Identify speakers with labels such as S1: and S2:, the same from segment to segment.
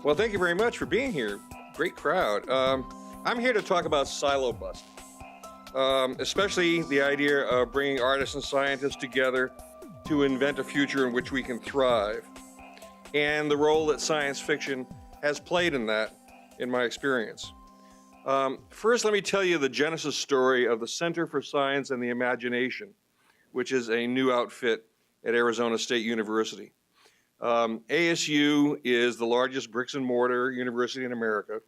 S1: Well, thank you very much for being here. Great crowd. I'm here to talk about silo busting, especially the idea of bringing artists and scientists together to invent a future in which we can thrive, and the role that science fiction has played in that, in my experience. First, let me tell you the genesis story of the Center for Science and the Imagination, which is a new outfit at Arizona State University. ASU is the largest bricks and mortar university in America,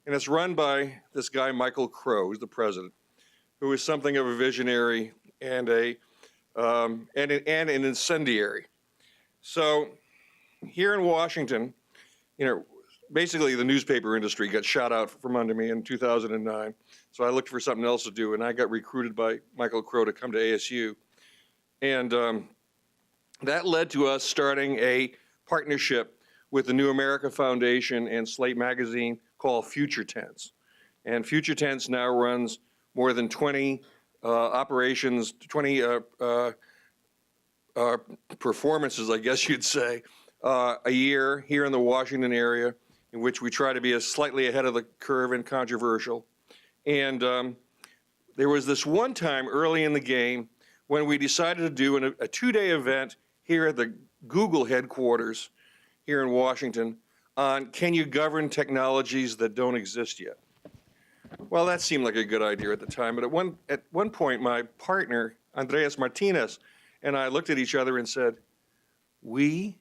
S1: and it's run by this guy, Michael Crow, who's the president, who is something of a visionary and an incendiary. So here in Washington, basically the newspaper industry got shot out from under me in 2009. So I looked for something else to do, and I got recruited by Michael Crow to come to ASU. And that led to us starting a partnership with the New America Foundation and Slate Magazine called Future Tense. And Future Tense now runs more than 20 operations, 20 performances, I guess you'd say, a year here in the Washington area, in which we try to be slightly ahead of the curve and controversial. And there was this one time early in the game when we decided to do a two-day event here at the Google headquarters here in Washington on can you govern technologies that don't exist yet? Well, that seemed like a good idea at the time, but at one point, my partner, Andreas Martinez, and I looked at each other and said, we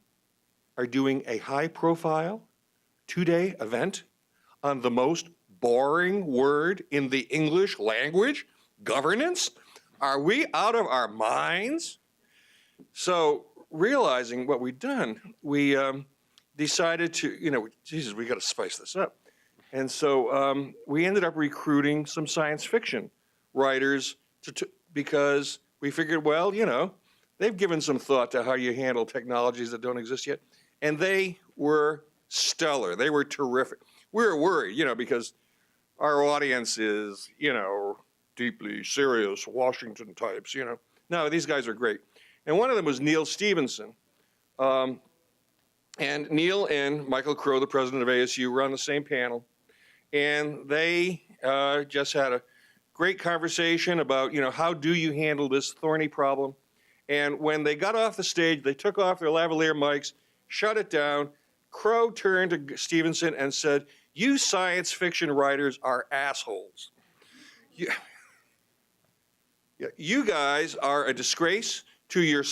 S1: are doing a high-profile two-day event on the most boring word in the English language, governance? Are we out of our minds? So realizing what we'd done, we decided to, Jesus, we got to spice this up. And so we ended up recruiting some science fiction writers because we figured, well, they've given some thought to how you handle technologies that don't exist yet. And they were stellar. They were terrific. We were worried, because our audience is, deeply serious Washington types, No, these guys are great. And one of them was Neal Stephenson. And Neal and Michael Crow, the president of ASU, were on the same panel. And they just had a great conversation about, how do you handle this thorny problem? And when they got off the stage, they took off their lavalier mics, shut it down. Crow turned to Stephenson and said, you science fiction writers are assholes. You guys are a disgrace to your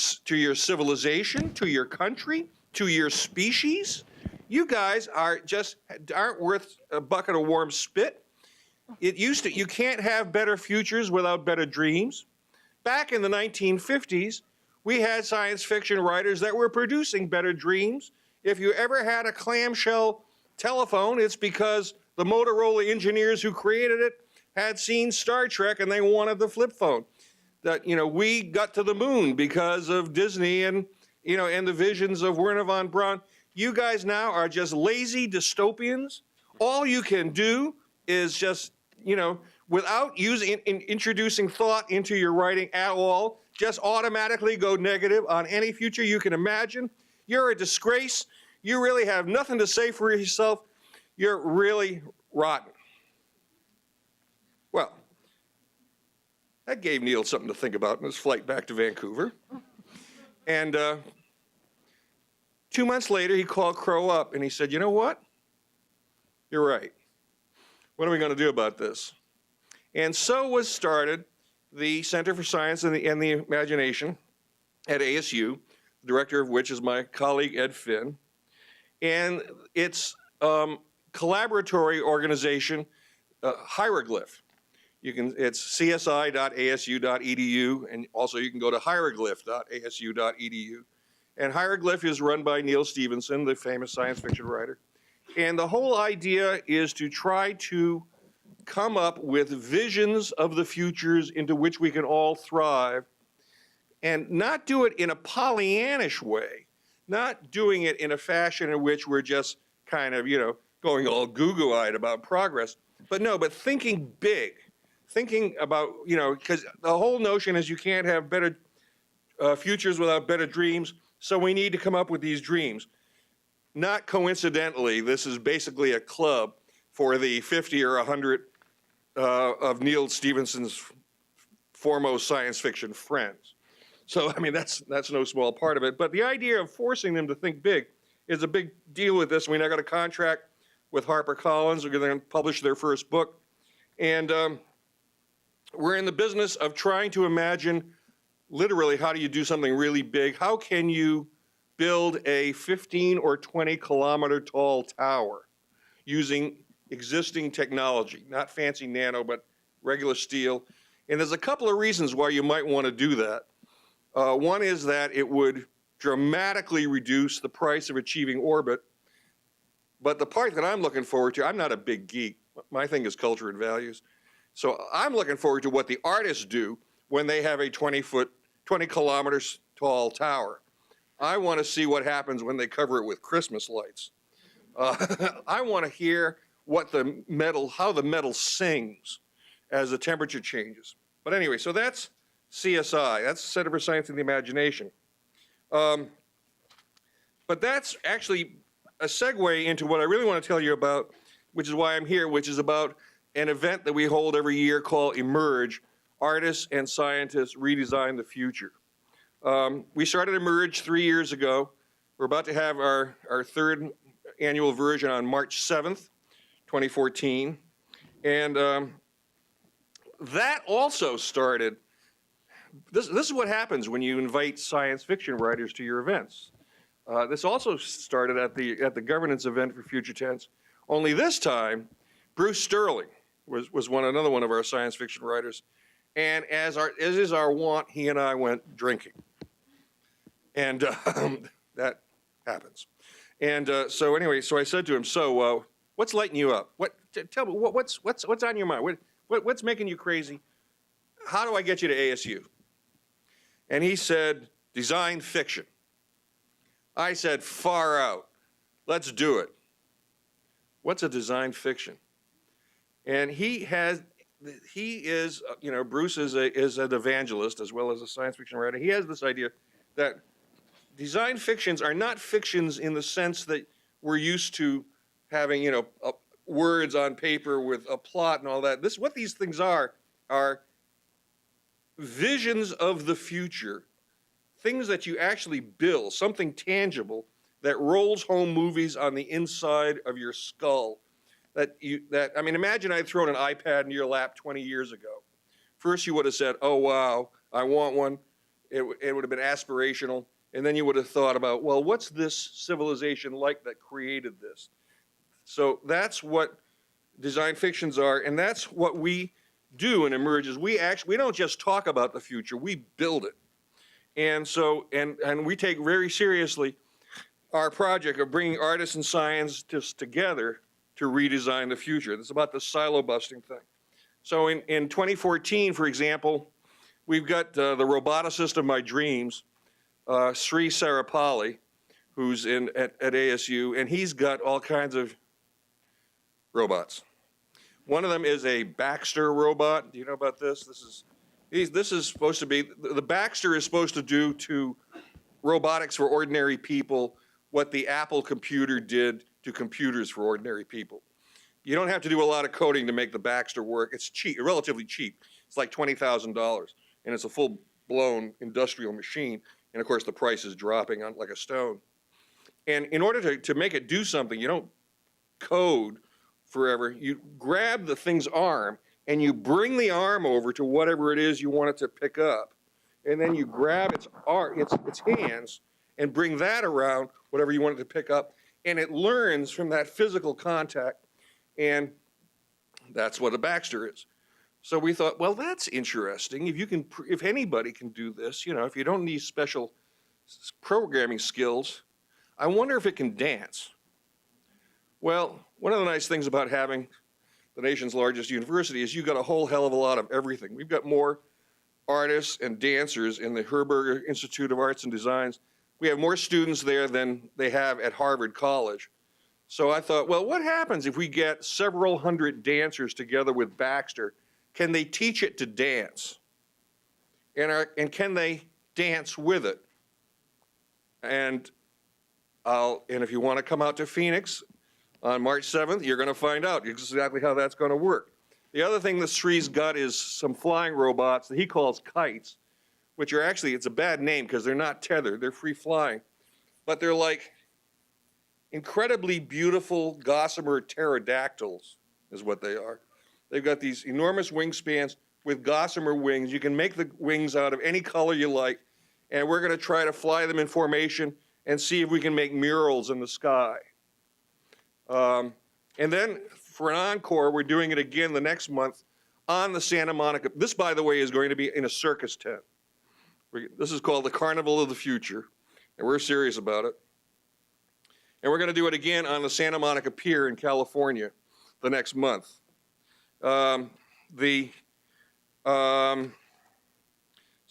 S1: civilization, to your country, to your species. You guys aren't worth a bucket of warm spit. You can't have better futures without better dreams. Back in the 1950s, we had science fiction writers that were producing better dreams. If you ever had a clamshell telephone, it's because the Motorola engineers who created it had seen Star Trek and they wanted the flip phone. That, we got to the moon because of Disney and the visions of Wernher von Braun. You guys now are just lazy dystopians. All you can do is just, without introducing thought into your writing at all, just automatically go negative on any future you can imagine. You're a disgrace. You really have nothing to say for yourself. You're really rotten. Well, that gave Neal something to think about in his flight back to Vancouver. And 2 months later, he called Crow up and he said, you know what? You're right. What are we going to do about this? And so was started the Center for Science and the Imagination at ASU, the director of which is my colleague Ed Finn. And its collaboratory organization, Hieroglyph. It's csi.asu.edu, and also you can go to hieroglyph.asu.edu. And Hieroglyph is run by Neal Stephenson, the famous science fiction writer. And the whole idea is to try to come up with visions of the futures into which we can all thrive, and not do it in a Pollyannish way, not doing it in a fashion in which we're just kind of, going all goo-goo-eyed about progress, but thinking big, thinking about, because the whole notion is you can't have better futures without better dreams, so we need to come up with these dreams. not coincidentally, this is basically a club for the 50 or 100 of Neil Stephenson's foremost science fiction friends. So, I mean, that's no small part of it. But the idea of forcing them to think big is a big deal with this. We now got a contract with HarperCollins. We're going to publish their first book. And we're in the business of trying to imagine, literally, how do you do something really big? How can you build a 15 or 20 kilometer tall tower using existing technology, not fancy nano, but regular steel? And there's a couple of reasons why you might want to do that. One is that it would dramatically reduce the price of achieving orbit. But the part that I'm looking forward to, I'm not a big geek. My thing is culture and values. So I'm looking forward to what the artists do when they have a 20 kilometers tall tower. I want to see what happens when they cover it with Christmas lights. I want to hear what how the metal sings as the temperature changes. But anyway, so that's CSI, that's Center for Science and the Imagination. But that's actually a segue into what I really want to tell you about, which is why I'm here, which is about an event that we hold every year called Emerge, Artists and Scientists Redesign the Future. We started Emerge 3 years ago. We're about to have our third annual version on March 7th, 2014. And that also started. This is what happens when you invite science fiction writers to your events. This also started at the governance event for Future Tense. Only this time, Bruce Sterling was another one of our science fiction writers, and as is our wont, he and I went drinking, and that happens. And so anyway, so I said to him, "So what's lighting you up? Tell me what's on your mind? What's making you crazy? How do I get you to ASU?" And he said, "Design fiction." I said, "Far out. Let's do it." What's a design fiction? And Bruce is an evangelist as well as a science fiction writer. He has this idea that design fictions are not fictions in the sense that we're used to having, words on paper with a plot and all that. What these things are visions of the future, things that you actually build, something tangible that rolls home movies on the inside of your skull. Imagine I'd thrown an iPad in your lap 20 years ago. First you would have said, "Oh wow, I want one." It would have been aspirational. And then you would have thought about, well, what's this civilization like that created this? So that's what design fictions are, and that's what we do in Emerges. We don't just talk about the future, we build it. And so, and we take very seriously our project of bringing artists and scientists together to redesign the future. It's about the silo busting thing. So in 2014, for example, we've got the roboticist of my dreams, Sri Sarapalli, who's at ASU, and he's got all kinds of robots. One of them is a Baxter robot. Do you know about this? This is supposed to be, the Baxter is supposed to do to robotics for ordinary people what the Apple computer did to computers for ordinary people. You don't have to do a lot of coding to make the Baxter work. It's cheap, relatively cheap. It's like $20,000, and it's a full-blown industrial machine. And of course, the price is dropping like a stone. And in order to make it do something, you don't code forever. You grab the thing's arm, and you bring the arm over to whatever it is you want it to pick up. And then you grab its hands and bring that around whatever you want it to pick up. And it learns from that physical contact. And that's what a Baxter is. So we thought, well, that's interesting. If anybody can do this, if you don't need special programming skills, I wonder if it can dance. Well, one of the nice things about having the nation's largest university is you've got a whole hell of a lot of everything. We've got more artists and dancers in the Herberger Institute of Arts and Designs. We have more students there than they have at Harvard College. So I thought, well, what happens if we get several hundred dancers together with Baxter? Can they teach it to dance? And can they dance with it? And And if you want to come out to Phoenix on March 7th, you're going to find out exactly how that's going to work. The other thing that Sri's got is some flying robots that he calls kites, which are actually, it's a bad name because they're not tethered, they're free flying. But they're like incredibly beautiful gossamer pterodactyls is what they are. They've got these enormous wingspans with gossamer wings. You can make the wings out of any color you like, and we're going to try to fly them in formation and see if we can make murals in the sky. And then for an encore, we're doing it again the next month on the Santa Monica. This, by the way, is going to be in a circus tent. This is called the Carnival of the Future, and we're serious about it. And we're going to do it again on the Santa Monica Pier in California the next month. So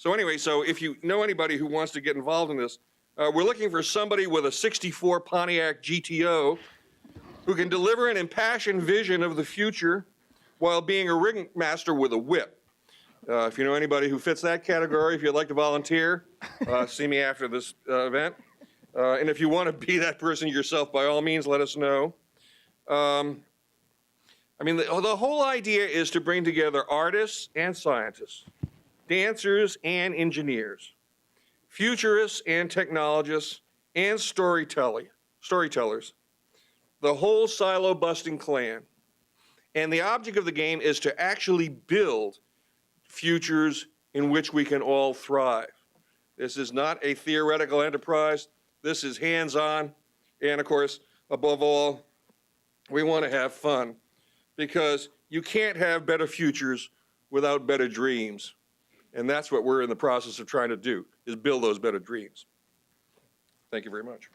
S1: anyway, so if you know anybody who wants to get involved in this, we're looking for somebody with a 64 Pontiac GTO who can deliver an impassioned vision of the future while being a ringmaster with a whip. If you know anybody who fits that category, if you'd like to volunteer, see me after this event. And if you want to be that person yourself, by all means, let us know. I mean, the whole idea is to bring together artists and scientists, dancers and engineers, futurists and technologists, and storytellers, the whole silo-busting clan. And the object of the game is to actually build futures in which we can all thrive. This is not a theoretical enterprise. This is hands-on. And of course, above all, we want to have fun, because you can't have better futures without better dreams. And that's what we're in the process of trying to do, is build those better dreams. Thank you very much.